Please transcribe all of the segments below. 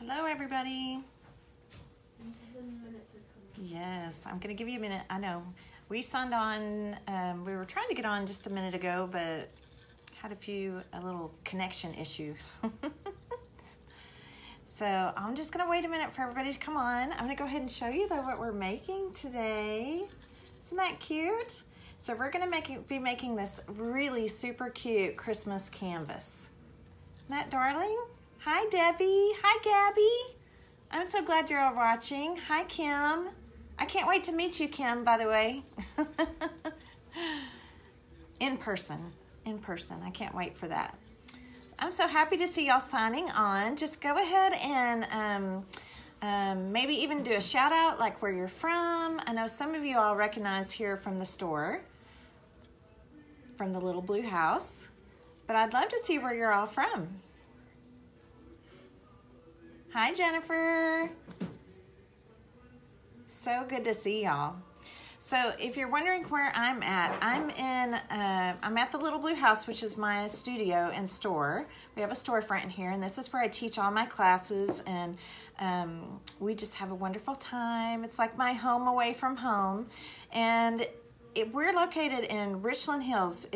Hello, everybody. Yes, I'm going to give you a minute. I know we signed on. We were trying to get on just a minute ago, but had a little connection issue. So I'm just going to wait a minute for everybody to come on. I'm going to go ahead and show you, though, what we're making today. Isn't that cute? So we're going to be making this really super cute Christmas canvas. Isn't that darling? Hi, Debbie. Hi, Gabby. I'm so glad you're all watching. Hi, Kim. I can't wait to meet you, Kim, by the way. In person. I can't wait for that. I'm so happy to see y'all signing on. Just go ahead and maybe even do a shout out like where you're from. I know some of you all recognize here from the store, from the Little Blue House, but I'd love to see where you're all from. Hi, Jennifer. So good to see y'all. So if you're wondering where I'm at, I'm at the Little Blue House, which is my studio and store. We have a storefront in here, and this is where I teach all my classes, and we just have a wonderful time. It's like my home away from home, and we're located in Richland Hills,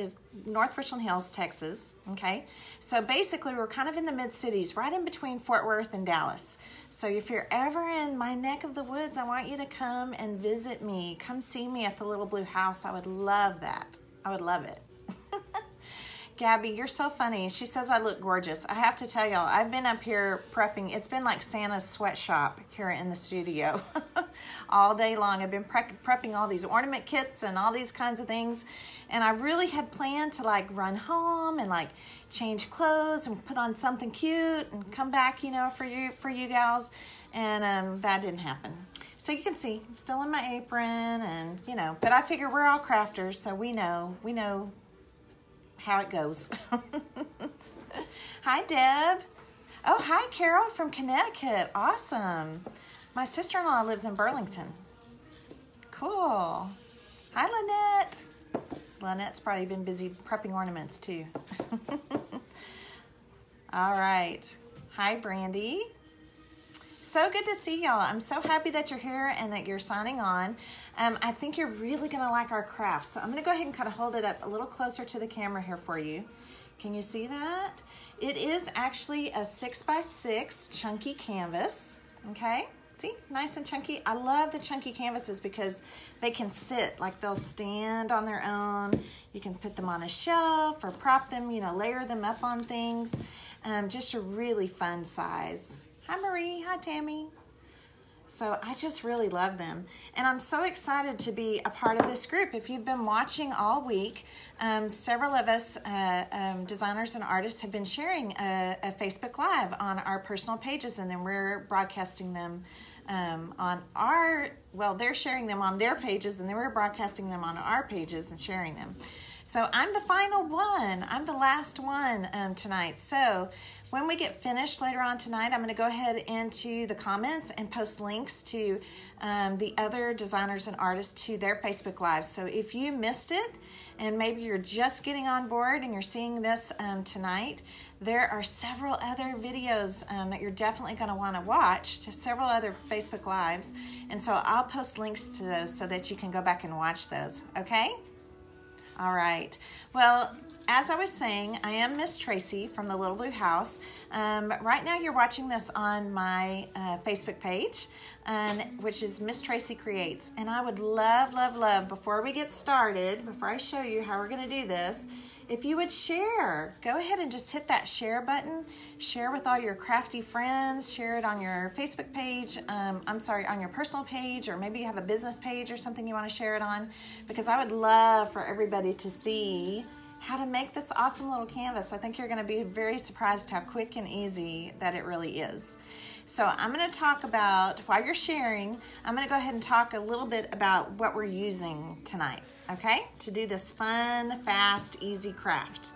North Richland Hills, Texas, okay? So basically, we're kind of in the mid-cities, right in between Fort Worth and Dallas. So if you're ever in my neck of the woods, I want you to come and visit me. Come see me at the Little Blue House. I would love that. I would love it. Gabby, you're so funny. She says I look gorgeous. I have to tell y'all, I've been up here prepping. It's been like Santa's sweatshop here in the studio all day long. I've been prepping all these ornament kits and all these kinds of things. And I really had planned to like run home and like change clothes and put on something cute and come back, you know, for you gals. And that didn't happen. So you can see I'm still in my apron and, you know, but I figure we're all crafters, so we know how it goes. Hi, Deb. Oh, hi, Carol from Connecticut. Awesome. My sister-in-law lives in Burlington. Cool. Hi, Lynette. Lynette's probably been busy prepping ornaments, too. All right. Hi, Brandy. So good to see y'all. I'm so happy that you're here and that you're signing on. I think you're really going to like our craft. So I'm going to go ahead and kind of hold it up a little closer to the camera here for you. Can you see that? It is actually a 6x6 chunky canvas. Okay? See? Nice and chunky. I love the chunky canvases because they can sit, like they'll stand on their own. You can put them on a shelf or prop them, you know, layer them up on things. Just a really fun size. Hi, Marie. Hi, Tammy. So I just really love them. And I'm so excited to be a part of this group. If you've been watching all week, several of us designers and artists have been sharing a Facebook Live on our personal pages, and then we're broadcasting them on our, well, they're sharing them on their pages, and then we're broadcasting them on our pages and sharing them. So I'm the final one. I'm the last one tonight. So when we get finished later on tonight, I'm going to go ahead into the comments and post links to the other designers and artists to their Facebook Lives. So if you missed it and maybe you're just getting on board and you're seeing this tonight, there are several other videos that you're definitely going to want to watch, to several other Facebook Lives. And so I'll post links to those so that you can go back and watch those, okay? All right. Well, as I was saying, I am Miss Tracy from the Little Blue House. Right now you're watching this on my Facebook page, which is Miss Tracy Creates. And I would love, before we get started, before I show you how we're going to do this, if you would share, go ahead and just hit that share button. Share with all your crafty friends. Share it on your Facebook page. On your personal page, or maybe you have a business page or something you want to share it on, because I would love for everybody to see how to make this awesome little canvas. I think you're going to be very surprised how quick and easy that it really is. So I'm going to talk about, while you're sharing, I'm going to go ahead and talk a little bit about what we're using tonight, okay, to do this fun, fast, easy craft.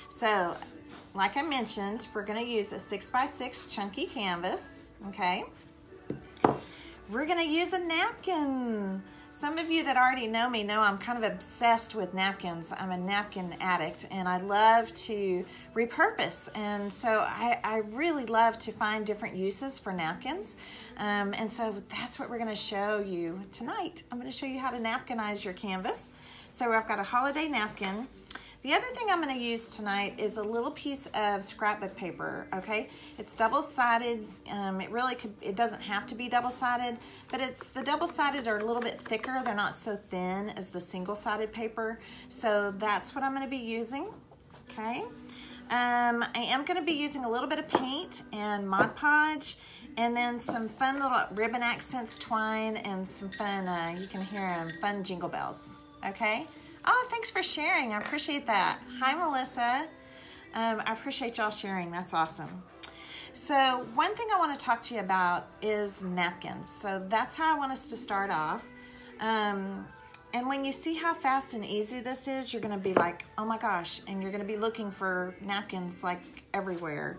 So, like I mentioned, we're going to use a 6x6 chunky canvas, okay? We're going to use a napkin. Some of you that already know me know I'm kind of obsessed with napkins. I'm a napkin addict, and I love to repurpose. And so I really love to find different uses for napkins. And so that's what we're going to show you tonight. I'm going to show you how to napkinize your canvas. So I've got a holiday napkin. The other thing I'm going to use tonight is a little piece of scrapbook paper, okay? It's double-sided. It doesn't have to be double-sided, but the double-sided are a little bit thicker. They're not so thin as the single-sided paper. So that's what I'm going to be using, okay? I am going to be using a little bit of paint and Mod Podge, and then some fun little ribbon accents, twine, and some fun, you can hear them, fun jingle bells, okay? Oh, thanks for sharing. I appreciate that. Hi, Melissa. I appreciate y'all sharing. That's awesome. So one thing I want to talk to you about is napkins. So that's how I want us to start off. And when you see how fast and easy this is, you're going to be like, oh my gosh, and you're going to be looking for napkins like everywhere.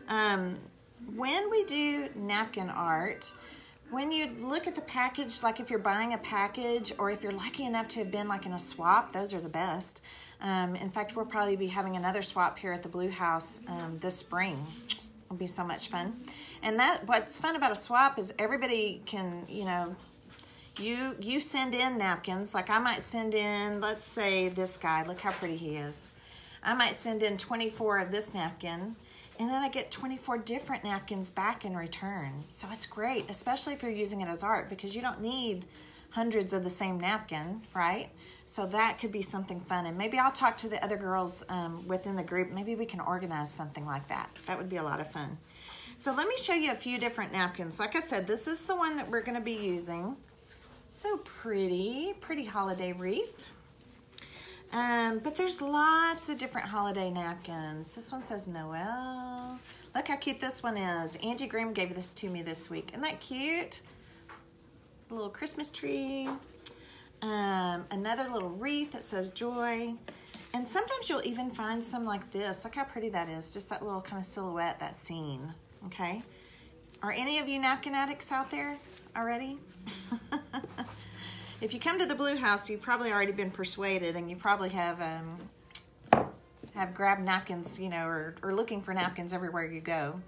When we do napkin art, when you look at the package, like if you're buying a package or if you're lucky enough to have been like in a swap, those are the best. In fact, we'll probably be having another swap here at the Blue House this spring. It'll be so much fun. And what's fun about a swap is everybody can, you send in napkins. Like I might send in, let's say this guy, look how pretty he is. I might send in 24 of this napkin, and then I get 24 different napkins back in return. So it's great, especially if you're using it as art, because you don't need hundreds of the same napkin, right? So that could be something fun. And maybe I'll talk to the other girls within the group. Maybe we can organize something like that. That would be a lot of fun. So let me show you a few different napkins. Like I said, this is the one that we're going to be using. So pretty holiday wreath. But there's lots of different holiday napkins. This one says Noel. Look how cute this one is. Angie Grimm gave this to me this week. Isn't that cute? A little Christmas tree. Another little wreath that says joy. And sometimes you'll even find some like this. Look how pretty that is. Just that little kind of silhouette, that scene. Okay? Are any of you napkin addicts out there already? If you come to the Blue House, you've probably already been persuaded, and you probably have grabbed napkins, or looking for napkins everywhere you go.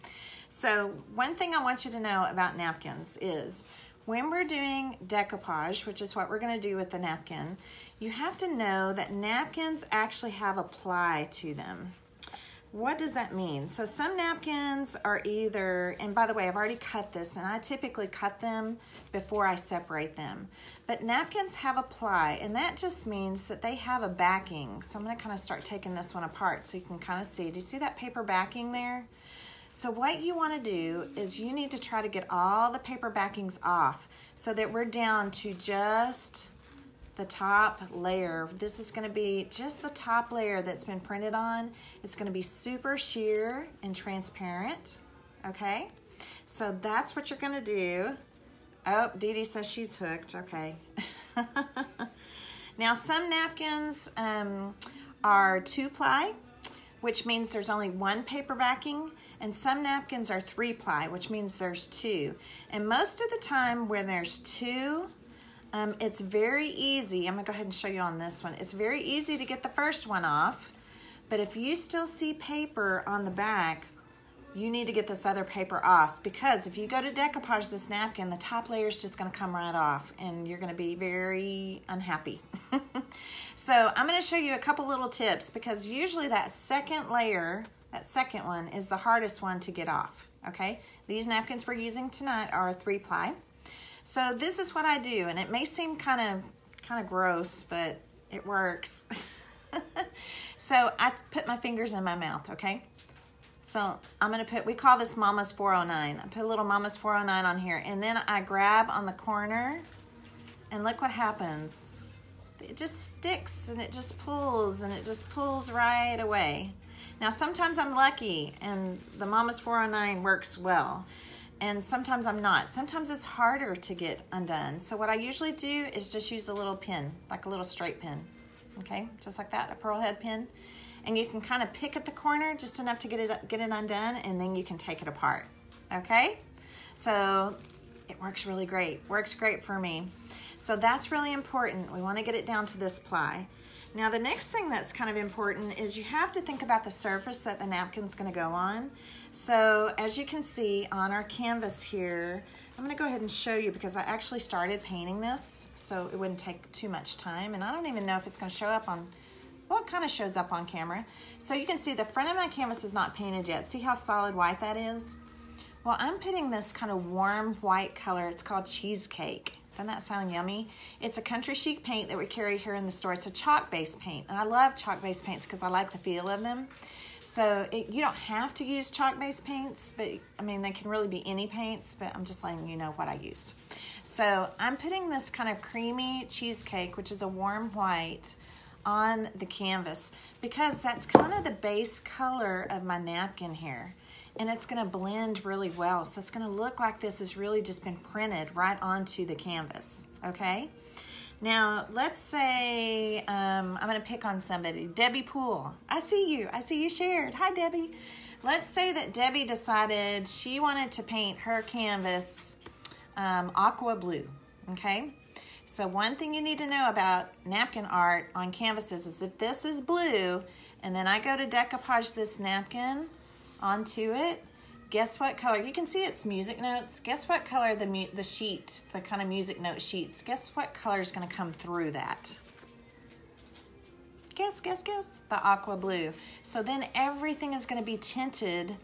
So one thing I want you to know about napkins is when we're doing decoupage, which is what we're going to do with the napkin, you have to know that napkins actually have a ply to them. What does that mean? So some napkins are either, and by the way, I've already cut this, and I typically cut them before I separate them. But napkins have a ply, and that just means that they have a backing. So I'm going to kind of start taking this one apart so you can kind of see. Do you see that paper backing there? So what you want to do is you need to try to get all the paper backings off so that we're down to just the top layer. This is going to be just the top layer that's been printed on. It's going to be super sheer and transparent, okay? So that's what you're going to do. Oh, Dee Dee says she's hooked, okay. Now some napkins are 2-ply, which means there's only one paper backing, and some napkins are 3-ply, which means there's 2. And most of the time when there's 2, it's very easy. I'm going to go ahead and show you on this one. It's very easy to get the first one off, but if you still see paper on the back, you need to get this other paper off, because if you go to decoupage this napkin, the top layer is just going to come right off, and you're going to be very unhappy. So I'm going to show you a couple little tips, because usually that second layer, that second one, is the hardest one to get off, okay? These napkins we're using tonight are 3-ply. So this is what I do, and it may seem kind of gross, but it works. So I put my fingers in my mouth, okay? So I'm going to put, we call this Mama's 409. I put a little Mama's 409 on here, and then I grab on the corner, and look what happens. It just sticks, and it just pulls, and it just pulls right away. Now sometimes I'm lucky, and the Mama's 409 works well. And sometimes I'm not. Sometimes it's harder to get undone. So what I usually do is just use a little pin, like a little straight pin. Okay, just like that, a pearl head pin. And you can kind of pick at the corner just enough to get it undone, and then you can take it apart. Okay? So it works really great. Works great for me. So that's really important. We want to get it down to this ply. Now the next thing that's kind of important is you have to think about the surface that the napkin's going to go on. So as you can see on our canvas here, I'm going to go ahead and show you because I actually started painting this so it wouldn't take too much time, and I don't even know if it's going to show up on, well, it kind of shows up on camera. So you can see the front of my canvas is not painted yet. See how solid white that is? Well, I'm putting this kind of warm white color. It's called Cheesecake. Doesn't that sound yummy? It's a country chic paint that we carry here in the store. It's a chalk-based paint, and I love chalk-based paints because I like the feel of them. So you don't have to use chalk-based paints, but I mean, they can really be any paints, but I'm just letting you know what I used. So I'm putting this kind of creamy cheesecake, which is a warm white, on the canvas because that's kind of the base color of my napkin here. And it's going to blend really well. So it's going to look like this has really just been printed right onto the canvas, okay? Now, let's say I'm going to pick on somebody. Debbie Poole. I see you shared. Hi, Debbie. Let's say that Debbie decided she wanted to paint her canvas aqua blue, okay? So one thing you need to know about napkin art on canvases is if this is blue, and then I go to decoupage this napkin onto it, guess what color? You can see it's music notes. Guess what color the sheet, the kind of music note sheets, guess what color is going to come through that? Guess. The aqua blue. So then everything is going to be tinted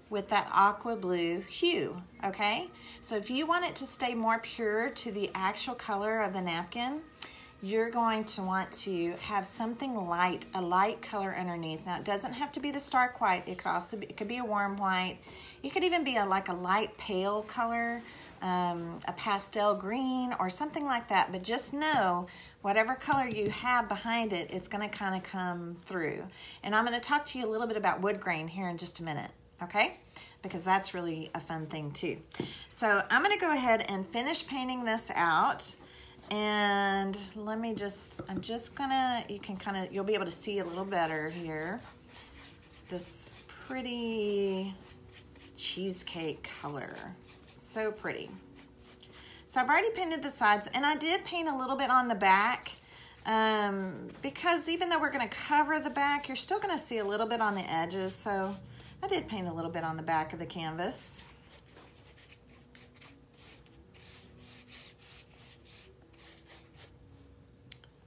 with that aqua blue hue, okay? So if you want it to stay more pure to the actual color of the napkin, you're going to want to have something light, a light color underneath. Now, it doesn't have to be the stark white. It could also be, it could be a warm white. It could even be like a light pale color, a pastel green or something like that. But just know, whatever color you have behind it, it's going to kind of come through. And I'm going to talk to you a little bit about wood grain here in just a minute, okay? Because that's really a fun thing too. So I'm going to go ahead and finish painting this out. And let me just, I'm just gonna, you can kind of, you'll be able to see a little better here. This pretty cheesecake color. So pretty. So I've already painted the sides, and I did paint a little bit on the back because even though we're gonna cover the back, you're still gonna see a little bit on the edges. So I did paint a little bit on the back of the canvas.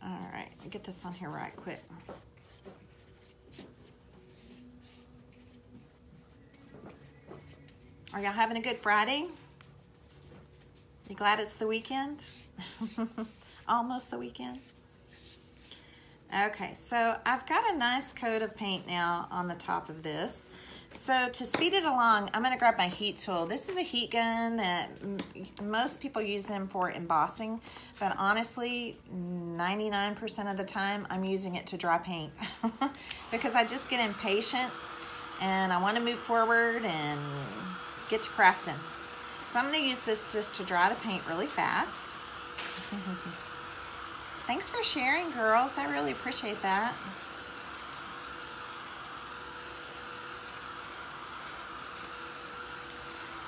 All right, I'll get this on here right quick. Are y'all having a good Friday? You glad it's the weekend? Almost the weekend. Okay, so I've got a nice coat of paint now on the top of this. So to speed it along, I'm going to grab my heat tool. This is a heat gun that most people use them for embossing, but honestly, 99% of the time, I'm using it to dry paint because I just get impatient and I want to move forward and get to crafting. So I'm going to use this just to dry the paint really fast. Thanks for sharing, girls. I really appreciate that.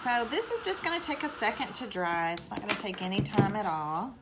So this is just going to take a second to dry. It's not going to take any time at all.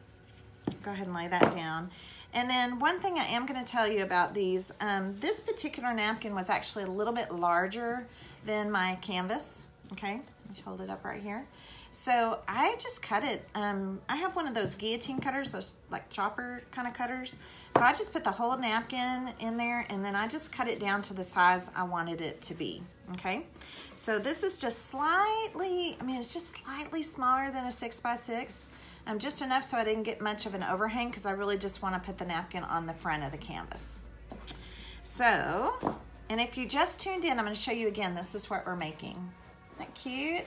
Go ahead and lay that down. And then one thing I am going to tell you about these, this particular napkin was actually a little bit larger than my canvas. Okay, let me hold it up right here. So I just cut it. I have one of those guillotine cutters, those like chopper kind of cutters. So I just put the whole napkin in there and then I just cut it down to the size I wanted it to be. Okay, so this is just slightly, I mean, it's just slightly smaller than a 6x6. Just enough so I didn't get much of an overhang because I really just want to put the napkin on the front of the canvas. So, and if you just tuned in, I'm going to show you again, this is what we're making. Isn't that cute?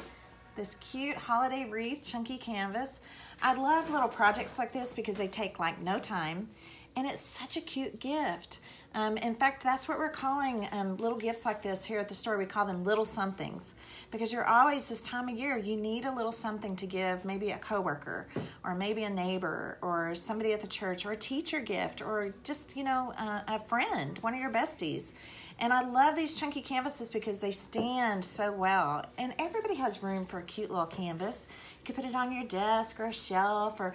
This cute holiday wreath, chunky canvas. I love little projects like this because they take like no time and it's such a cute gift. In fact, that's what we're calling little gifts like this here at the store. We call them little somethings because you're always, this time of year, you need a little something to give maybe a coworker or maybe a neighbor or somebody at the church or a teacher gift or just, you know, a friend, one of your besties. And I love these chunky canvases because they stand so well. And everybody has room for a cute little canvas. You could put it on your desk or a shelf, or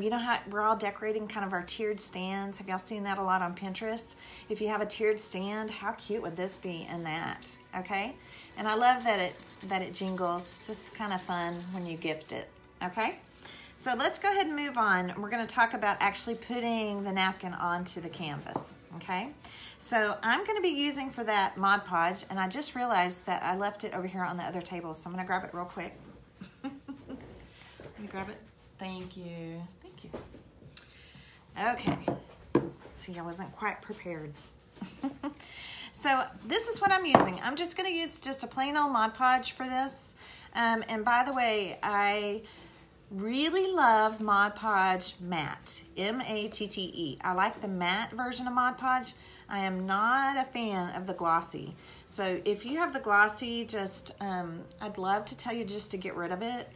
you know how we're all decorating kind of our tiered stands. Have y'all seen that a lot on Pinterest? If you have a tiered stand, how cute would this be in that? Okay? And I love that it jingles. Just kind of fun when you gift it. Okay? So let's go ahead and move on. We're going to talk about actually putting the napkin onto the canvas. Okay? So I'm going to be using for that Mod Podge, and I just realized that I left it over here on the other table, so I'm going to grab it real quick. Let me grab it. Thank you. Thank you. Okay. See, I wasn't quite prepared. So this is what I'm using. I'm just going to use just a plain old Mod Podge for this. And by the way, I really love Mod Podge Matte, M-A-T-T-E. I like the matte version of Mod Podge. I am not a fan of the glossy. So if you have the glossy, just, I'd love to tell you just to get rid of it.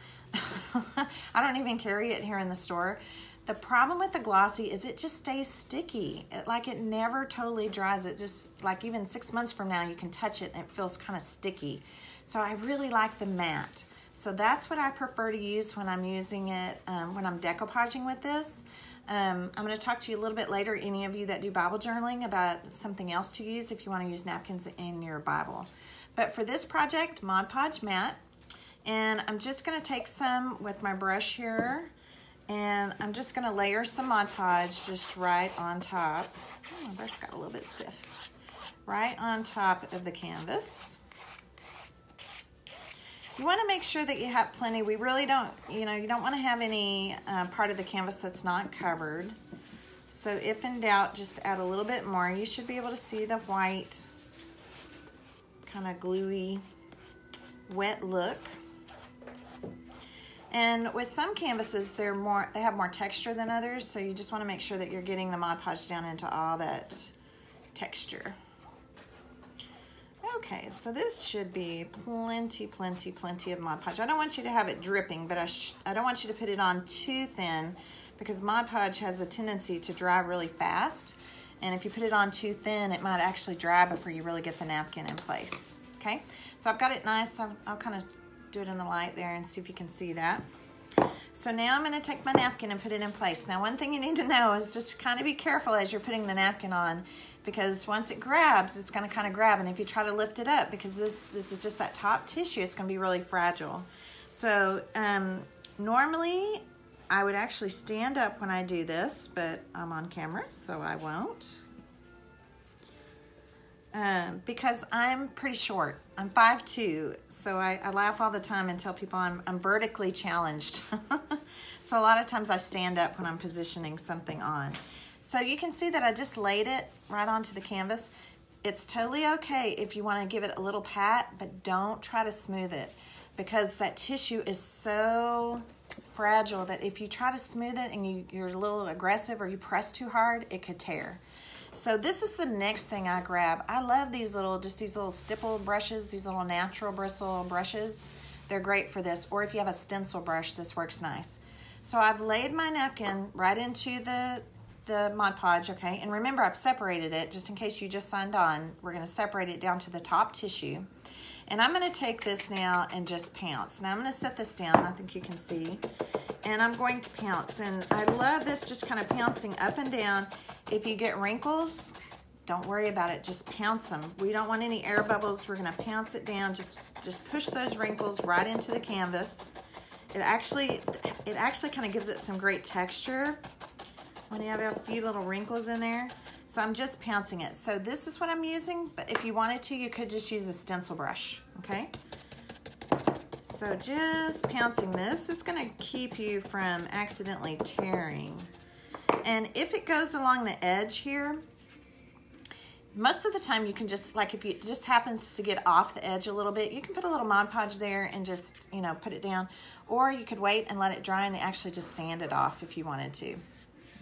I don't even carry it here in the store. The problem with the glossy is it just stays sticky. It never totally dries. It just, like even 6 months from now, you can touch it and it feels kind of sticky. So I really like the matte. So that's what I prefer to use when I'm using it, when I'm decoupaging with this. I'm going to talk to you a little bit later, any of you that do Bible journaling, about something else to use if you want to use napkins in your Bible. But for this project, Mod Podge Matte, and I'm just going to take some with my brush here, and I'm just going to layer some Mod Podge just right on top. Oh, my brush got a little bit stiff. Right on top of the canvas. You want to make sure that you have plenty. We really don't, you don't want to have any part of the canvas that's not covered. So if in doubt, just add a little bit more. You should be able to see the white, kind of gluey, wet look. And with some canvases, they have more texture than others, so you just want to make sure that you're getting the Mod Podge down into all that texture. Okay, so this should be plenty of Mod Podge. I don't want you to have it dripping, but I don't want you to put it on too thin, because Mod Podge has a tendency to dry really fast. And if you put it on too thin, it might actually dry before you really get the napkin in place. Okay, so I've got it nice. I'll kind of do it in the light there and see if you can see that. So now I'm going to take my napkin and put it in place. Now, one thing you need to know is just kind of be careful as you're putting the napkin on, because once it grabs, it's going to kind of grab. And if you try to lift it up, because this is just that top tissue, it's going to be really fragile. So normally I would actually stand up when I do this, but I'm on camera, so I won't. Because I'm pretty short. I'm 5'2", so I laugh all the time and tell people I'm vertically challenged. So a lot of times I stand up when I'm positioning something on. So you can see that I just laid it right onto the canvas. It's totally okay if you want to give it a little pat, but don't try to smooth it, because that tissue is so fragile that if you try to smooth it and you're a little aggressive or you press too hard, it could tear. So this is the next thing I grab. I love these little stipple brushes, these little natural bristle brushes. They're great for this. Or if you have a stencil brush, this works nice. So I've laid my napkin right into the Mod Podge, okay? And remember, I've separated it, just in case you just signed on. We're gonna separate it down to the top tissue. And I'm gonna take this now and just pounce. Now I'm gonna set this down, I think you can see. And I'm going to pounce. And I love this, just kind of pouncing up and down. If you get wrinkles, don't worry about it, just pounce them. We don't want any air bubbles. We're gonna pounce it down, just push those wrinkles right into the canvas. It actually kind of gives it some great texture when you have a few little wrinkles in there. So I'm just pouncing it. So this is what I'm using, but if you wanted to, you could just use a stencil brush, okay? So just pouncing this, it's gonna keep you from accidentally tearing. And if it goes along the edge here, most of the time you can just, like if it just happens to get off the edge a little bit, you can put a little Mod Podge there and just, put it down. Or you could wait and let it dry and actually just sand it off if you wanted to.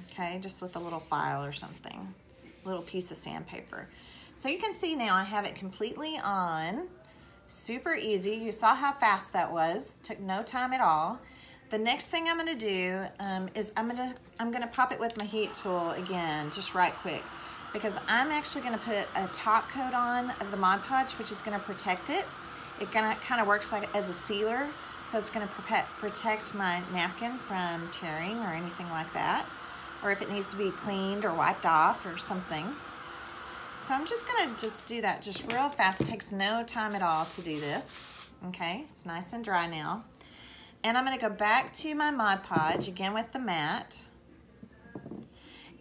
Okay, just with a little file or something, a little piece of sandpaper. So you can see now I have it completely on. Super easy. You saw how fast that was. Took no time at all. The next thing I'm going to do is I'm going to pop it with my heat tool again, just right quick. because I'm actually going to put a top coat on of the Mod Podge, which is going to protect it. It kind of works like as a sealer, so it's going to protect my napkin from tearing or anything like that, or if it needs to be cleaned or wiped off or something. So I'm just going to do that just real fast. It takes no time at all to do this. Okay, it's nice and dry now. And I'm going to go back to my Mod Podge again with the matte.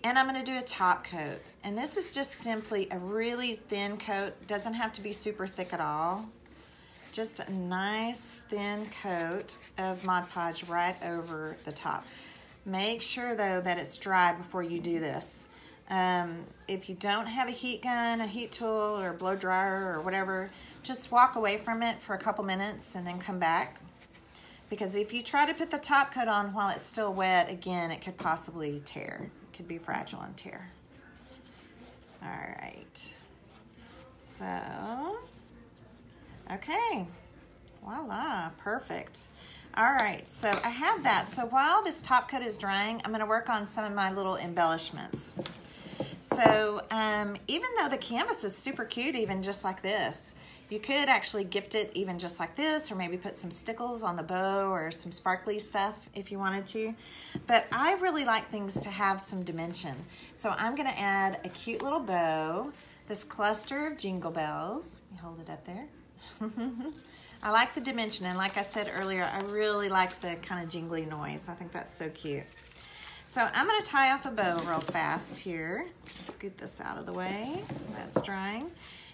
And I'm going to do a top coat. And this is just simply a really thin coat. Doesn't have to be super thick at all. Just a nice thin coat of Mod Podge right over the top. Make sure though that it's dry before you do this. If you don't have a heat gun, a heat tool, or a blow dryer or whatever, just walk away from it for a couple minutes and then come back. Because if you try to put the top coat on while it's still wet, again, it could possibly tear. It could be fragile and tear. All right. So, okay. Voila, perfect. All right, so I have that. So while this top coat is drying, I'm gonna work on some of my little embellishments. So even though the canvas is super cute, even just like this, you could actually gift it even just like this, or maybe put some stickles on the bow or some sparkly stuff if you wanted to. But I really like things to have some dimension. So I'm gonna add a cute little bow, this cluster of jingle bells. You hold it up there. I like the dimension, and like I said earlier, I really like the kind of jingly noise. I think that's so cute. So I'm gonna tie off a bow real fast here. Scoot this out of the way, that's drying.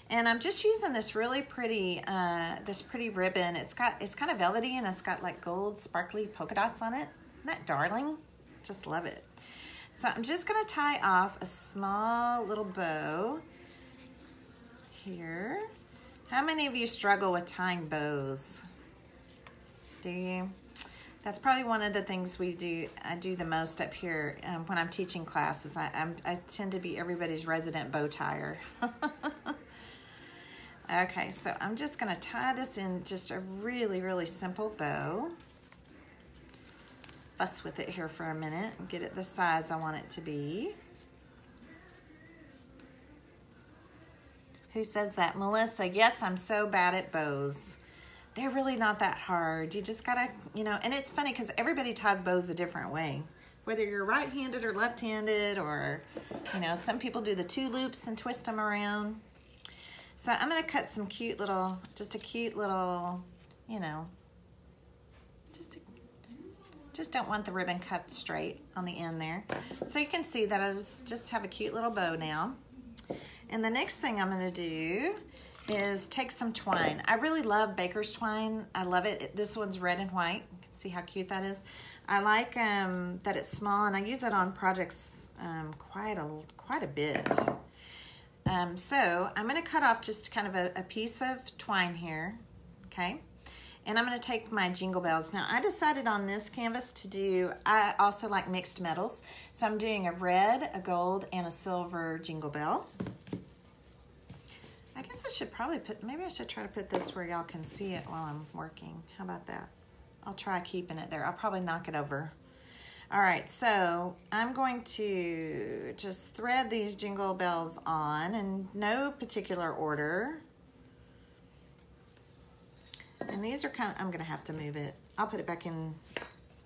And I'm just using this really pretty, ribbon. It's kind of velvety, and it's got like gold sparkly polka dots on it. Isn't that darling? Just love it. So I'm just gonna tie off a small little bow here. How many of you struggle with tying bows? Do you? That's probably one of the things I do the most up here when I'm teaching classes. I tend to be everybody's resident bow tire. Okay, so I'm just gonna tie this in just a really, really simple bow. Fuss with it here for a minute and get it the size I want it to be. Who says that? Melissa, yes, I'm so bad at bows. They're really not that hard. You just gotta, and it's funny because everybody ties bows a different way. Whether you're right-handed or left-handed, or, some people do the 2 loops and twist them around. So I'm gonna cut some cute little, just don't want the ribbon cut straight on the end there. So you can see that I just have a cute little bow now. And the next thing I'm gonna do is take some twine. I really love baker's twine. I love it. This one's red and white. You can see how cute that is. I like that it's small, and I use it on projects quite a bit. So I'm gonna cut off just kind of a piece of twine here, okay? And I'm gonna take my jingle bells. Now I decided on this canvas I also like mixed metals. So I'm doing a red, a gold, and a silver jingle bell. I guess I should probably maybe I should try to put this where y'all can see it while I'm working. How about that? I'll try keeping it there. I'll probably knock it over. All right, so I'm going to just thread these jingle bells on in no particular order. And these are I'm gonna have to move it. I'll put it back in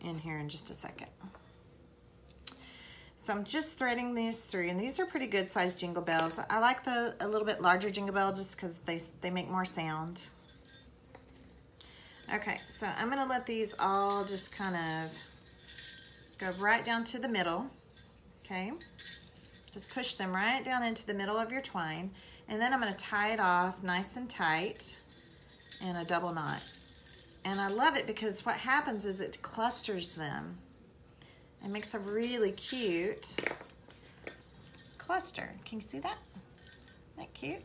here in just a second. So I'm just threading these through, and these are pretty good sized jingle bells. I like a little bit larger jingle bell just because they make more sound. Okay, so I'm gonna let these all just kind of go right down to the middle, okay? Just push them right down into the middle of your twine, and then I'm gonna tie it off nice and tight in a double knot. And I love it because what happens is it clusters them. It makes a really cute cluster. Can you see that? Isn't that cute?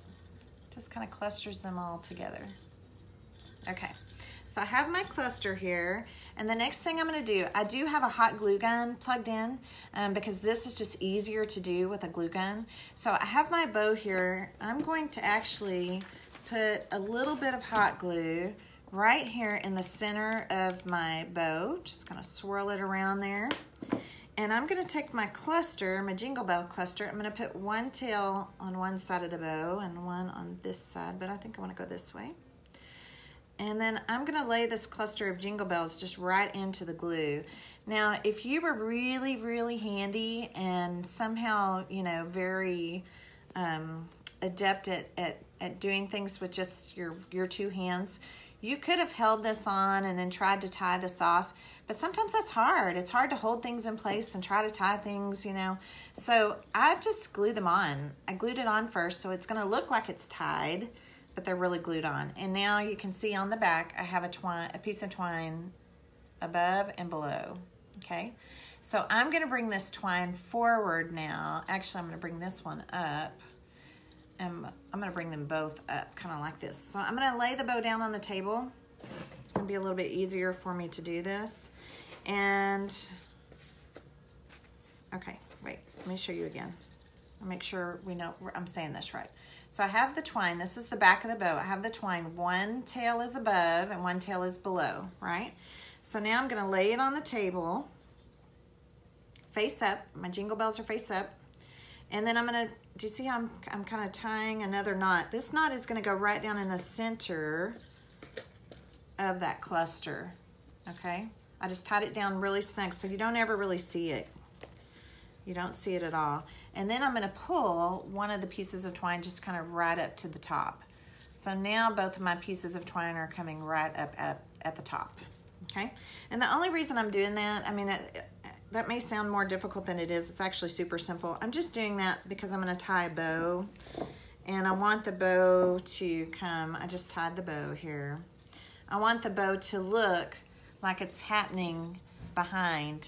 Just kind of clusters them all together. Okay, so I have my cluster here, and the next thing I'm gonna do, I do have a hot glue gun plugged in because this is just easier to do with a glue gun. So I have my bow here. I'm going to actually put a little bit of hot glue right here in the center of my bow. Just gonna swirl it around there. And I'm gonna take my cluster, my jingle bell cluster, I'm gonna put one tail on one side of the bow and one on this side, but I think I wanna go this way. And then I'm gonna lay this cluster of jingle bells just right into the glue. Now, if you were really, really handy and somehow, you know, very adept at doing things with just your two hands, you could have held this on and then tried to tie this off, but sometimes that's hard. It's hard to hold things in place and try to tie things, you know. So I just glue them on. I glued it on first, so it's gonna look like it's tied, but they're really glued on. And now you can see on the back, I have a piece of twine above and below, okay? So I'm gonna bring this twine forward now. Actually, I'm gonna bring this one up. I'm gonna bring them both up, kind of like this. So I'm gonna lay the bow down on the table. It's gonna be a little bit easier for me to do this. And, okay, wait, let me show you again. I'll make sure we know I'm saying this right. So I have the twine, this is the back of the bow. I have the twine, one tail is above and one tail is below, right? So now I'm gonna lay it on the table, face up, my jingle bells are face up. And then I'm gonna, do you see how I'm kind of tying another knot? This knot is gonna go right down in the center of that cluster, okay? I just tied it down really snug so you don't ever really see it. You don't see it at all. And then I'm gonna pull one of the pieces of twine just kind of right up to the top. So now both of my pieces of twine are coming right up at the top, okay? And the only reason I'm doing that, I mean, that may sound more difficult than it is. It's actually super simple. I'm just doing that because I'm gonna tie a bow and I want the bow to come, I just tied the bow here. I want the bow to look like it's happening behind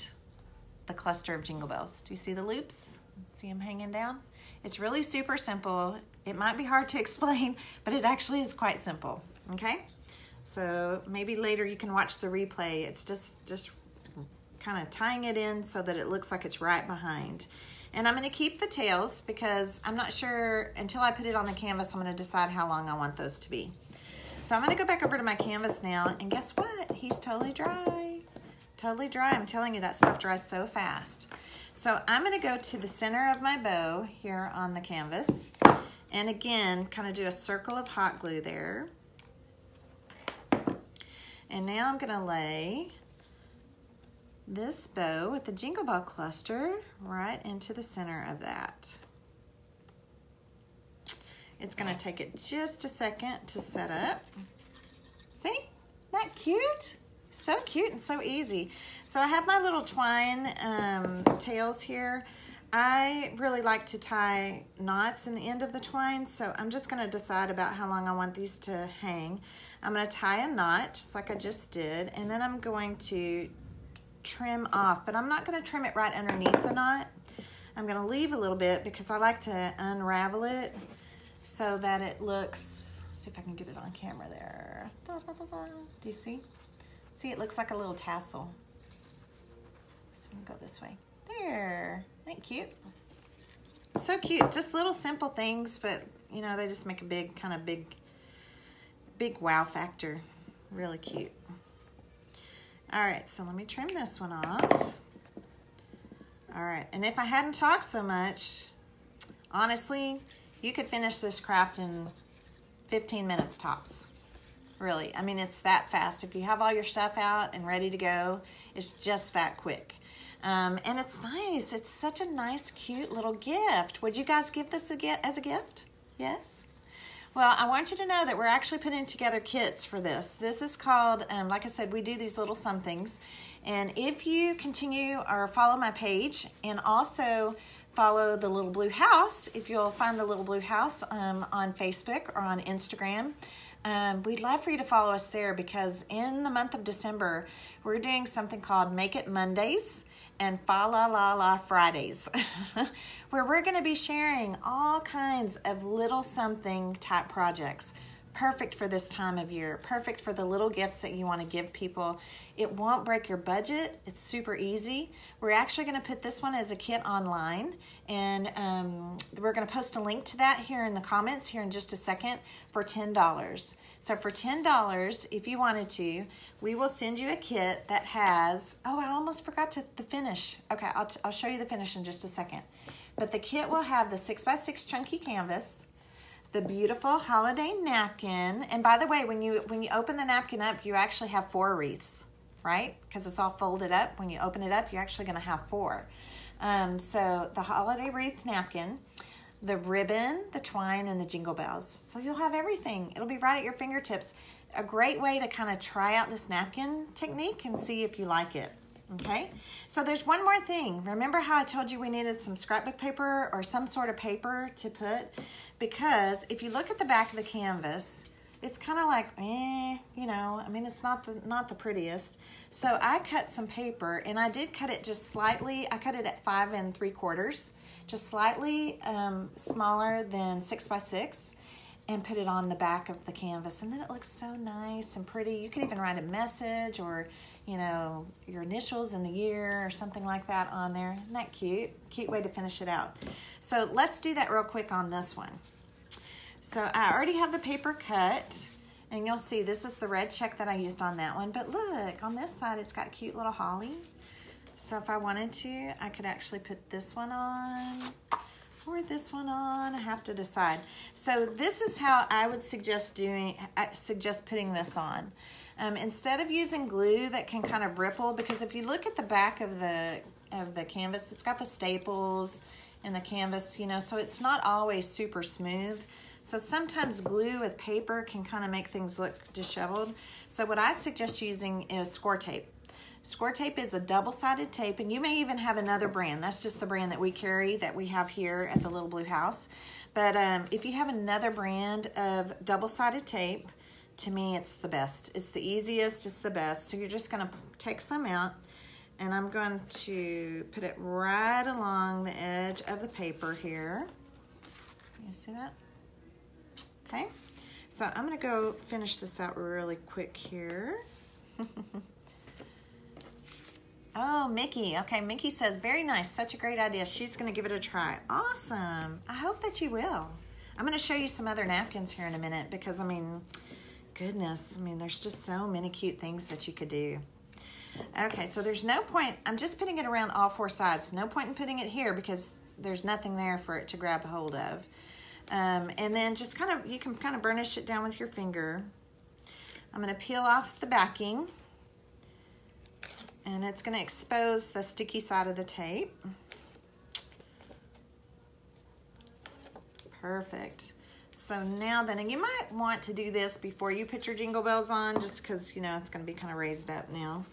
the cluster of jingle bells. Do you see the loops? See them hanging down? It's really super simple. It might be hard to explain, but it actually is quite simple, okay? So maybe later you can watch the replay. It's just kind of tying it in so that it looks like it's right behind. And I'm gonna keep the tails because I'm not sure, until I put it on the canvas, I'm gonna decide how long I want those to be. So I'm gonna go back over to my canvas now, and guess what? He's totally dry. Totally dry. I'm telling you, that stuff dries so fast. So I'm gonna go to the center of my bow here on the canvas, and again, kind of do a circle of hot glue there. And now I'm gonna lay this bow with the jingle bell cluster right into the center of that. It's gonna take it just a second to set up. See, isn't that cute? So cute and so easy. So I have my little twine tails here. I really like to tie knots in the end of the twine, so I'm just gonna decide about how long I want these to hang. I'm gonna tie a knot, just like I just did, and then I'm going to trim off, but I'm not gonna trim it right underneath the knot. I'm gonna leave a little bit because I like to unravel it so that it looks, let's see if I can get it on camera there. Da, da, da, da. Do you see? See, it looks like a little tassel. So we can go this way. There, ain't cute? So cute, just little simple things, but you know, they just make a big, kind of big wow factor. Really cute. All right, so let me trim this one off. All right, and if I hadn't talked so much, honestly, you could finish this craft in 15 minutes tops. Really, I mean, it's that fast. If you have all your stuff out and ready to go, it's just that quick. And it's nice. It's such a nice, cute little gift. Would you guys give this as a gift? Yes? Well, I want you to know that we're actually putting together kits for this. This is called, like I said, we do these little somethings. And if you continue or follow my page and also follow the Little Blue House, if you'll find the Little Blue House on Facebook or on Instagram, we'd love for you to follow us there because in the month of December, we're doing something called Make It Mondays and Fa La La La Fridays, where we're gonna be sharing all kinds of little something type projects. Perfect for this time of year. Perfect for the little gifts that you want to give people. It won't break your budget. It's super easy. We're actually going to put this one as a kit online, and we're going to post a link to that here in the comments here in just a second for $10. So for $10, if you wanted to, we will send you a kit that has, oh, I almost forgot the finish. Okay, I'll show you the finish in just a second. But the kit will have the 6x6 chunky canvas, the beautiful holiday napkin, and by the way, when you open the napkin up, you actually have 4 wreaths, right? Because it's all folded up. When you open it up, you're actually going to have 4. So the holiday wreath napkin, the ribbon, the twine, and the jingle bells. So you'll have everything. It'll be right at your fingertips. A great way to kind of try out this napkin technique and see if you like it. Okay, so there's one more thing. Remember how I told you we needed some scrapbook paper or some sort of paper to put? Because if you look at the back of the canvas, it's kind of like, you know, I mean, it's not the prettiest. So I cut some paper, and I did cut it just slightly. I cut it at 5 3/4, just slightly smaller than 6x6, and put it on the back of the canvas. And then it looks so nice and pretty. You could even write a message or, you know, your initials and the year or something like that on there. Isn't that cute? Cute way to finish it out. So let's do that real quick on this one. So I already have the paper cut, and you'll see this is the red check that I used on that one. But look, on this side, it's got cute little holly. So if I wanted to, I could actually put this one on or this one on. I have to decide. So this is how I would suggest putting this on. Instead of using glue that can kind of ripple, because if you look at the back of the canvas, it's got the staples and the canvas, you know, so it's not always super smooth. So sometimes glue with paper can kind of make things look disheveled. So what I suggest using is score tape. Score tape is a double-sided tape, and you may even have another brand. That's just the brand that we carry, that we have here at the Little Blue House. But if you have another brand of double-sided tape, to me, it's the best. It's the easiest, it's the best. So you're just gonna take some out, and I'm going to put it right along the edge of the paper here. You see that? Okay, so I'm gonna go finish this out really quick here. Oh, Mickey. Okay, Mickey says, very nice, such a great idea. She's gonna give it a try. Awesome, I hope that you will. I'm gonna show you some other napkins here in a minute because, I mean, goodness, I mean, there's just so many cute things that you could do. Okay, so there's no point, I'm just putting it around all 4 sides. No point in putting it here because there's nothing there for it to grab a hold of. And then just kind of, you can kind of burnish it down with your finger. I'm gonna peel off the backing, and it's gonna expose the sticky side of the tape. Perfect. So now then, and you might want to do this before you put your jingle bells on, just because, you know, it's going to be kind of raised up now.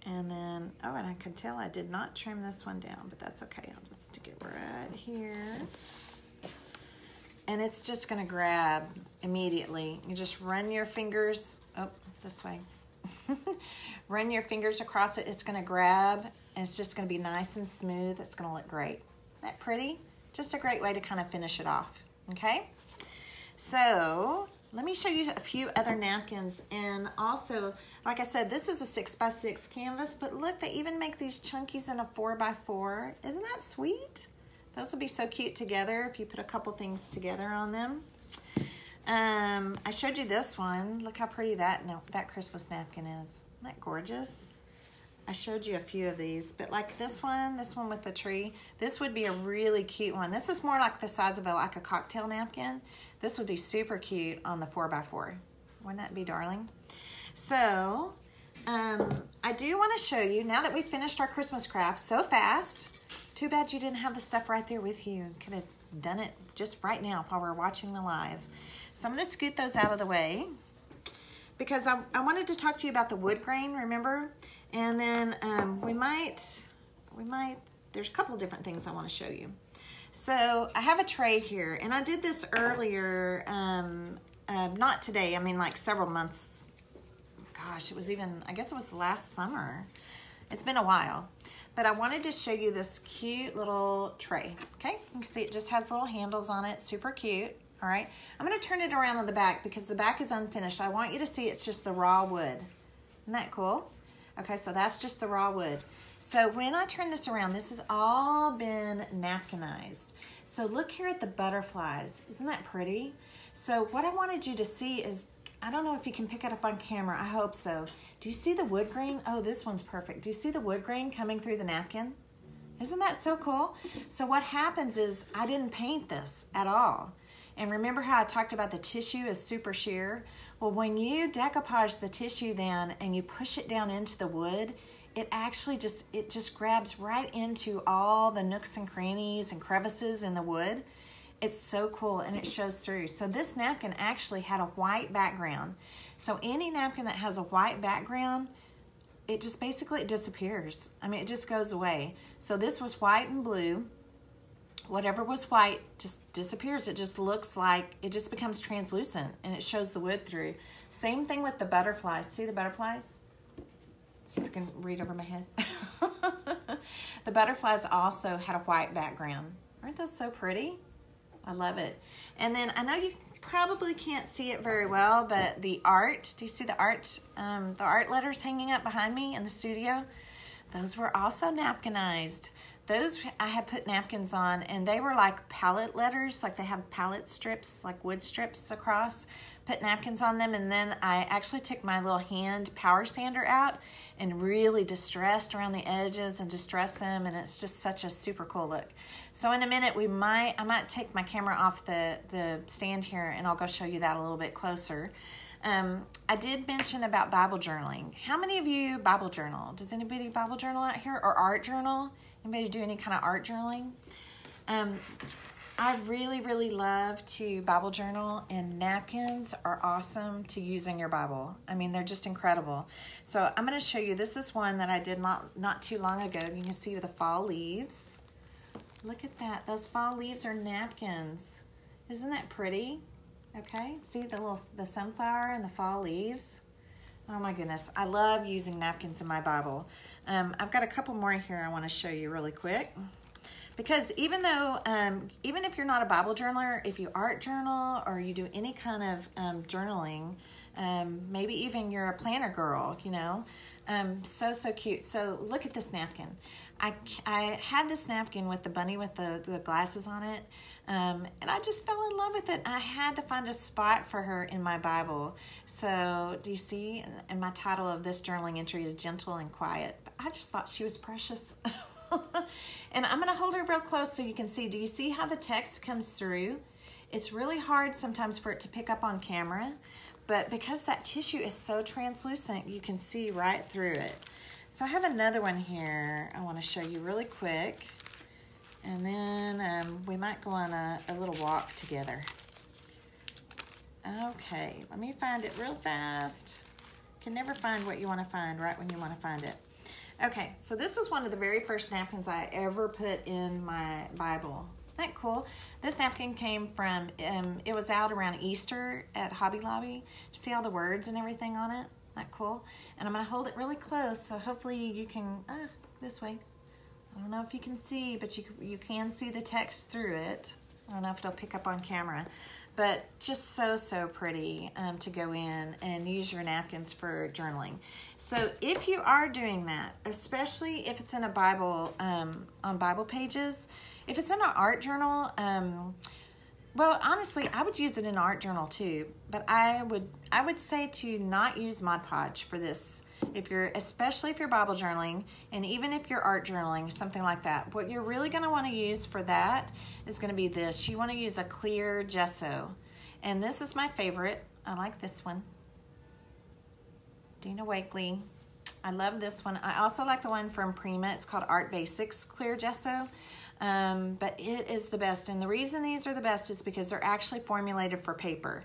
And then, oh, and I can tell I did not trim this one down, but that's okay. I'll just stick it right here. And it's just going to grab immediately. You just run your fingers, oh, this way. Run your fingers across it. It's going to grab, and it's just going to be nice and smooth. It's going to look great. Isn't that pretty? Just a great way to kind of finish it off, okay? So let me show you a few other napkins. And also, like I said, this is a 6x6 canvas, but look, they even make these chunkies in a 4x4. Isn't that sweet? Those will be so cute together if you put a couple things together on them. I showed you this one. Look how pretty that Christmas napkin is. Isn't that gorgeous? I showed you a few of these, but like this one with the tree, this would be a really cute one. This is more like the size of like a cocktail napkin. This would be super cute on the 4x4. Wouldn't that be darling? So I do want to show you, now that we've finished our Christmas craft so fast, too bad you didn't have the stuff right there with you. Could have done it just right now while we're watching the live. So I'm going to scoot those out of the way because I wanted to talk to you about the wood grain, remember? And then we might, there's a couple of different things I want to show you. So I have a tray here, and I did this earlier, not today, I mean like several months. Gosh, it was even, I guess it was last summer. It's been a while. But I wanted to show you this cute little tray, okay? You can see it just has little handles on it, super cute. All right, I'm going to turn it around on the back because the back is unfinished. I want you to see it's just the raw wood. Isn't that cool? Okay, so that's just the raw wood. So when I turn this around, this has all been napkinized. So look here at the butterflies. Isn't that pretty? So what I wanted you to see is, I don't know if you can pick it up on camera. I hope so. Do you see the wood grain? Oh, this one's perfect. Do you see the wood grain coming through the napkin? Isn't that so cool? So what happens is I didn't paint this at all. And remember how I talked about the tissue is super sheer? Well, when you decoupage the tissue then and you push it down into the wood, it actually just grabs right into all the nooks and crannies and crevices in the wood. It's so cool and it shows through. So this napkin actually had a white background. So any napkin that has a white background, it just basically, it disappears. I mean, it just goes away. So this was white and blue. Whatever was white just disappears. It just looks like, it just becomes translucent and it shows the wood through. Same thing with the butterflies. See the butterflies? See if I can read over my head. The butterflies also had a white background. Aren't those so pretty? I love it. And then I know you probably can't see it very well, but the art, do you see the art letters hanging up behind me in the studio? Those were also napkinized. Those I had put napkins on, and they were like palette letters, like they have palette strips, like wood strips across. Put napkins on them, and then I actually took my little hand power sander out and really distressed around the edges and distressed them, and it's just such a super cool look. So in a minute, I might take my camera off the stand here, and I'll go show you that a little bit closer. I did mention about Bible journaling. How many of you Bible journal? Does anybody Bible journal out here, or art journal? Anybody do any kind of art journaling? I really, really love to Bible journal, and napkins are awesome to use in your Bible. I mean, they're just incredible. So I'm going to show you, this is one that I did not too long ago. You can see the fall leaves. Look at that. Those fall leaves are napkins. Isn't that pretty? Okay, see the sunflower and the fall leaves? Oh my goodness, I love using napkins in my Bible. I've got a couple more here I want to show you really quick. Because even if you're not a Bible journaler, if you art journal or you do any kind of journaling, maybe even you're a planner girl, you know, so cute. So look at this napkin. I had this napkin with the bunny with the glasses on it, and I just fell in love with it. I had to find a spot for her in my Bible. So do you see? And my title of this journaling entry is Gentle and Quiet. But I just thought she was precious. And I'm going to hold her real close so you can see. Do you see how the text comes through? It's really hard sometimes for it to pick up on camera, but because that tissue is so translucent, you can see right through it. So I have another one here I want to show you really quick, and then we might go on a little walk together. Okay, let me find it real fast. Can never find what you want to find right when you want to find it. Okay, so this was one of the very first napkins I ever put in my Bible. Isn't that cool? This napkin came from, it was out around Easter at Hobby Lobby. See all the words and everything on it? Isn't that cool? And I'm going to hold it really close, so hopefully you can, this way. I don't know if you can see, but you can see the text through it. I don't know if it'll pick up on camera. But just so pretty to go in and use your napkins for journaling. So if you are doing that, especially if it's in a Bible, on Bible pages, if it's in an art journal, well, honestly, I would use it in an art journal too. But I would say to not use Mod Podge for this. Especially if you're Bible journaling, and even if you're art journaling, something like that. What you're really going to want to use for that is going to be this. You want to use a clear gesso. And this is my favorite. I like this one. Dina Wakley. I love this one. I also like the one from Prima. It's called Art Basics Clear Gesso. But it is the best. And the reason these are the best is because they're actually formulated for paper.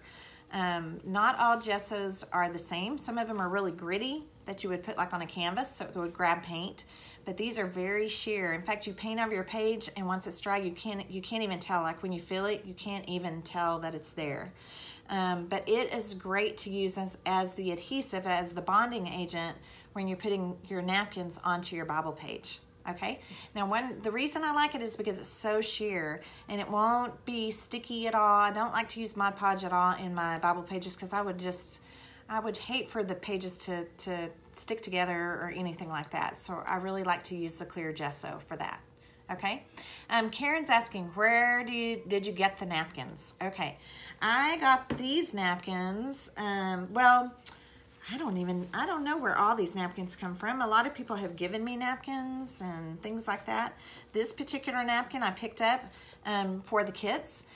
Not all gessos are the same. Some of them are really gritty that you would put like on a canvas so it would grab paint. But these are very sheer. In fact, you paint over your page, and once it's dry, you can't even tell. Like when you feel it, you can't even tell that it's there. But it is great to use as the adhesive, as the bonding agent when you're putting your napkins onto your Bible page. Okay, now the reason I like it is because it's so sheer and it won't be sticky at all. I don't like to use Mod Podge at all in my Bible pages because I would hate for the pages to stick together or anything like that. So I really like to use the clear gesso for that. Okay, Karen's asking, where did you get the napkins? Okay, I got these napkins. Well, I don't know where all these napkins come from. A lot of people have given me napkins and things like that. This particular napkin I picked up for the kids.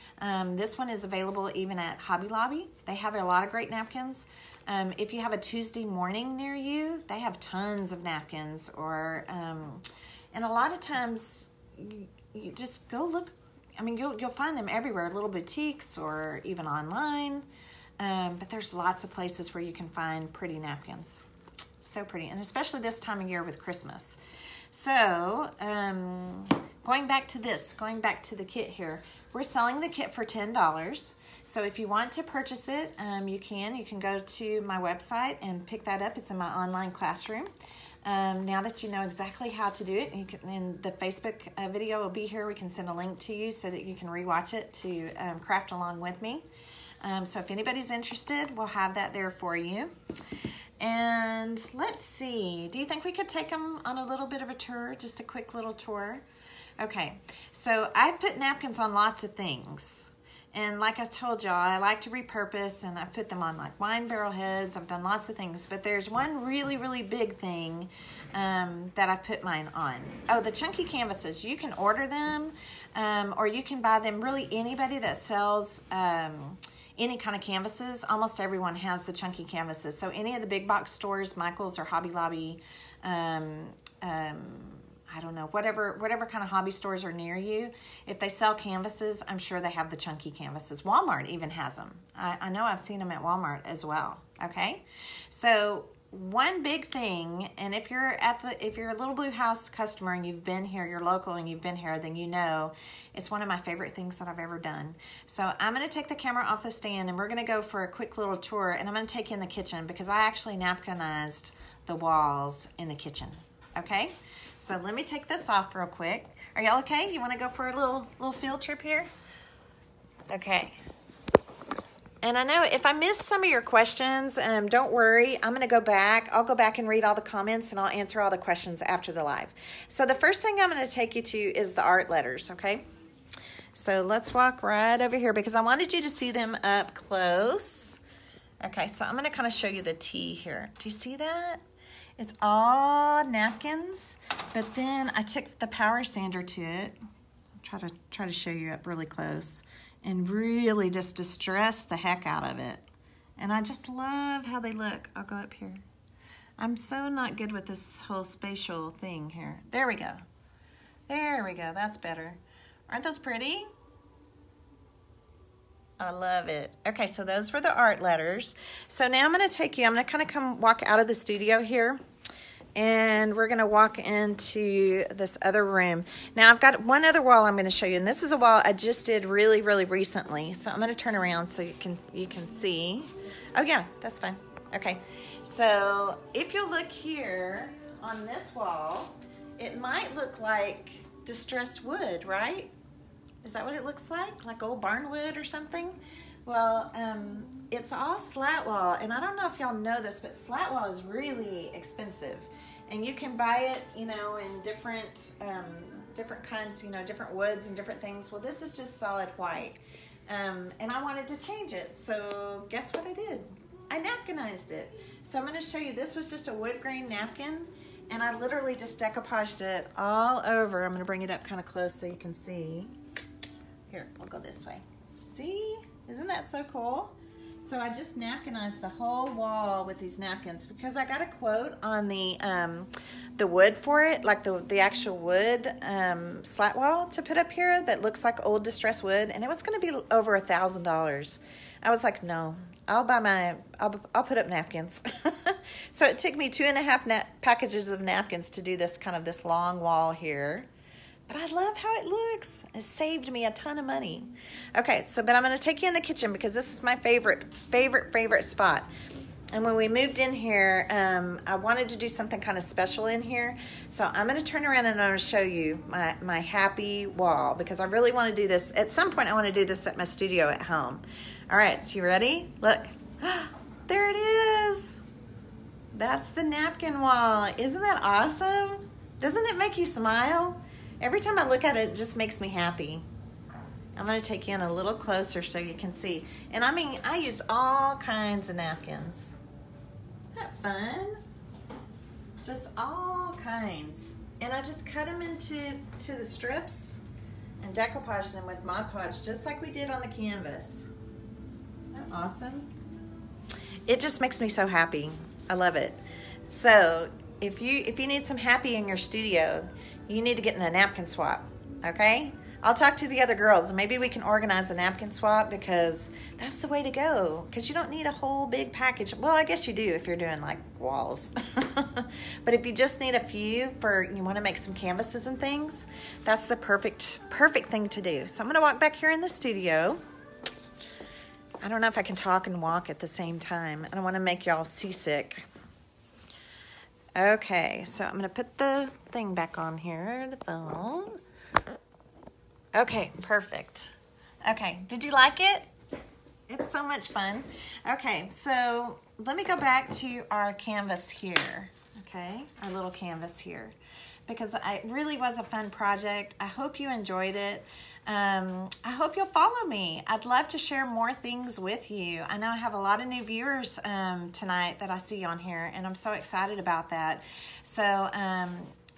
This one is available even at Hobby Lobby. They have a lot of great napkins. If you have a Tuesday morning near you, they have tons of napkins. And a lot of times you just go look. I mean, you'll find them everywhere, little boutiques or even online. But there's lots of places where you can find pretty napkins. So pretty, and especially this time of year with Christmas. So, going back to the kit here, we're selling the kit for $10. So if you want to purchase it, you can go to my website and pick that up. It's in my online classroom. Now that you know exactly how to do it, and the Facebook video will be here. We can send a link to you so that you can rewatch it to craft along with me. So if anybody's interested, we'll have that there for you. And let's see, do you think we could take them on a little bit of a tour, just a quick little tour? Okay, so I've put napkins on lots of things. And like I told y'all, I like to repurpose, and I put them on like wine barrel heads. I've done lots of things, but there's one really, really big thing that I put mine on. Oh, the chunky canvases. You can order them, or you can buy them. Really, anybody that sells any kind of canvases, almost everyone has the chunky canvases. So any of the big box stores, Michael's or Hobby Lobby, I don't know, whatever kind of hobby stores are near you, if they sell canvases, I'm sure they have the chunky canvases. Walmart even has them. I know I've seen them at Walmart as well. Okay, so one big thing, and if you're a Little Blue House customer and you've been here, you're local and you've been here, then you know it's one of my favorite things that I've ever done. So I'm going to take the camera off the stand and we're going to go for a quick little tour, and I'm going to take you in the kitchen because I actually napkinized the walls in the kitchen. Okay, so let me take this off real quick. Are y'all okay? You want to go for a little field trip here? Okay. And I know if I missed some of your questions, don't worry. I'm going to go back. I'll go back and read all the comments, and I'll answer all the questions after the live. So the first thing I'm going to take you to is the art letters, okay? So let's walk right over here because I wanted you to see them up close. Okay, so I'm going to kind of show you the T here. Do you see that? It's all napkins, but then I took the power sander to it. I'll try to show you up really close. And really just distress the heck out of it. And I just love how they look. I'll go up here. I'm so not good with this whole spatial thing here. There we go. There we go. That's better. Aren't those pretty? I love it. Okay, so those were the art letters. So now I'm going to take you, I'm going to kind of come walk out of the studio here. And we're going to walk into this other room. Now, I've got one other wall I'm going to show you. And this is a wall I just did really, really recently. So I'm going to turn around so you can see. Oh, yeah, that's fine. Okay. So if you look here on this wall, it might look like distressed wood, right? Is that what it looks like? Like old barn wood or something? Well, it's all slat wall. And I don't know if y'all know this, but slat wall is really expensive. And you can buy it, you know, in different kinds, you know, different woods and different things. Well, this is just solid white. And I wanted to change it. So guess what I did? I napkinized it. So I'm going to show you, this was just a wood grain napkin. And I literally just decoupaged it all over. I'm going to bring it up kind of close so you can see. Here, we'll go this way. See? Isn't that so cool? So I just napkinized the whole wall with these napkins because I got a quote on the wood for it, like the actual wood slat wall to put up here that looks like old distressed wood, and it was going to be over $1,000. I was like, no, I'll put up napkins. So it took me 2.5 packages of napkins to do this long wall here. But I love how it looks. It saved me a ton of money. Okay, but I'm going to take you in the kitchen because this is my favorite spot. And when we moved in here, I wanted to do something kind of special in here. So I'm going to turn around and I'm going to show you my happy wall, because I really want to do this. At some point, I want to do this at my studio at home. All right, so you ready? Look. There it is. That's the napkin wall. Isn't that awesome? Doesn't it make you smile? Every time I look at it, it just makes me happy. I'm going to take you in a little closer so you can see. And I mean, I use all kinds of napkins. Isn't that fun? Just all kinds. And I just cut them into the strips and decoupage them with Mod Podge, just like we did on the canvas. Isn't that awesome? It just makes me so happy. I love it. So if you need some happy in your studio, you need to get in a napkin swap, okay? I'll talk to the other girls and maybe we can organize a napkin swap, because that's the way to go. Because you don't need a whole big package. Well, I guess you do if you're doing like walls. But if you just need a few you want to make some canvases and things, that's the perfect thing to do. So I'm going to walk back here in the studio. I don't know if I can talk and walk at the same time. I don't want to make y'all seasick. Okay, so I'm going to put the thing back on here, the phone. Okay, perfect. Okay, did you like it? It's so much fun. Okay, so let me go back to our canvas here, okay? Our little canvas here, because it really was a fun project. I hope you enjoyed it. I hope you'll follow me. I'd love to share more things with you. I know I have a lot of new viewers tonight that I see on here, and I'm so excited about that. So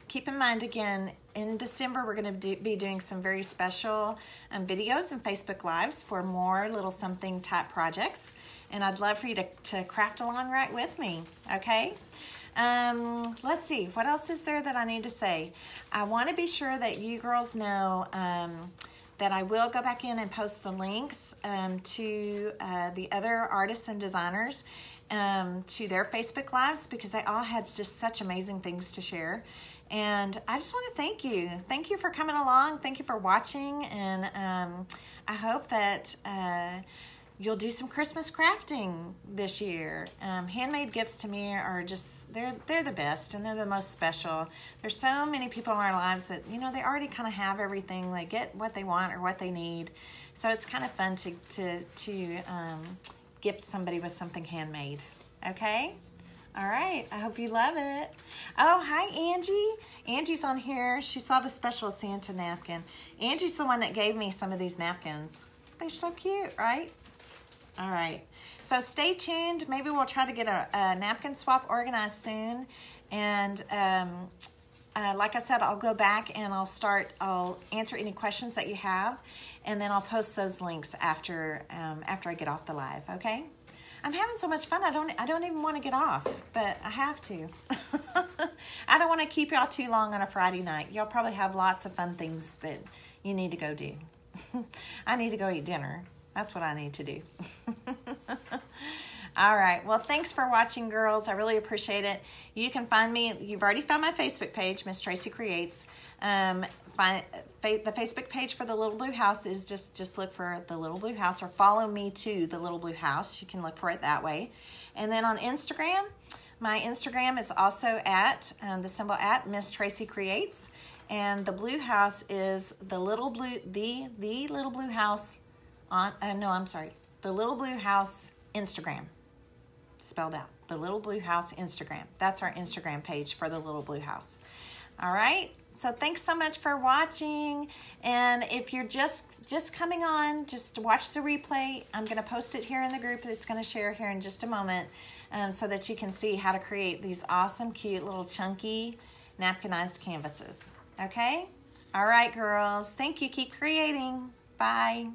keep in mind, again, in December, we're going to be doing some very special videos and Facebook Lives for more little something type projects. And I'd love for you to craft along right with me, okay? Let's see, what else is there that I need to say? I want to be sure that you girls know that I will go back in and post the links to the other artists and designers to their Facebook Lives, because they all had just such amazing things to share. And I just want to thank you. Thank you for coming along. Thank you for watching. And I hope that you'll do some Christmas crafting this year. Handmade gifts to me are just, they're the best, and they're the most special. There's so many people in our lives that, you know, they already kind of have everything. They get what they want or what they need. So it's kind of fun to gift somebody with something handmade. Okay? All right, I hope you love it. Oh, hi, Angie. Angie's on here. She saw the special Santa napkin. Angie's the one that gave me some of these napkins. They're so cute, right? All right, so stay tuned. Maybe we'll try to get a napkin swap organized soon. And like I said, I'll go back and I'll answer any questions that you have. And then I'll post those links after I get off the live, okay? I'm having so much fun. I don't even want to get off, but I have to. I don't want to keep y'all too long on a Friday night. Y'all probably have lots of fun things that you need to go do. I need to go eat dinner. That's what I need to do. All right. Well, thanks for watching, girls. I really appreciate it. You can find me. You've already found my Facebook page, Miss Tracy Creates. The Facebook page for the Little Blue House is just look for the Little Blue House, or follow me to the Little Blue House. You can look for it that way. And then on Instagram, my Instagram is also at the symbol at Miss Tracy Creates, and the Blue House is the Little Blue House on. The Little Blue House Instagram, spelled out. The Little Blue House Instagram. That's our Instagram page for the Little Blue House. All right. So thanks so much for watching. And if you're just coming on, just watch the replay. I'm going to post it here in the group. It's going to share here in just a moment, so that you can see how to create these awesome, cute, little chunky napkinized canvases. Okay? All right, girls. Thank you. Keep creating. Bye.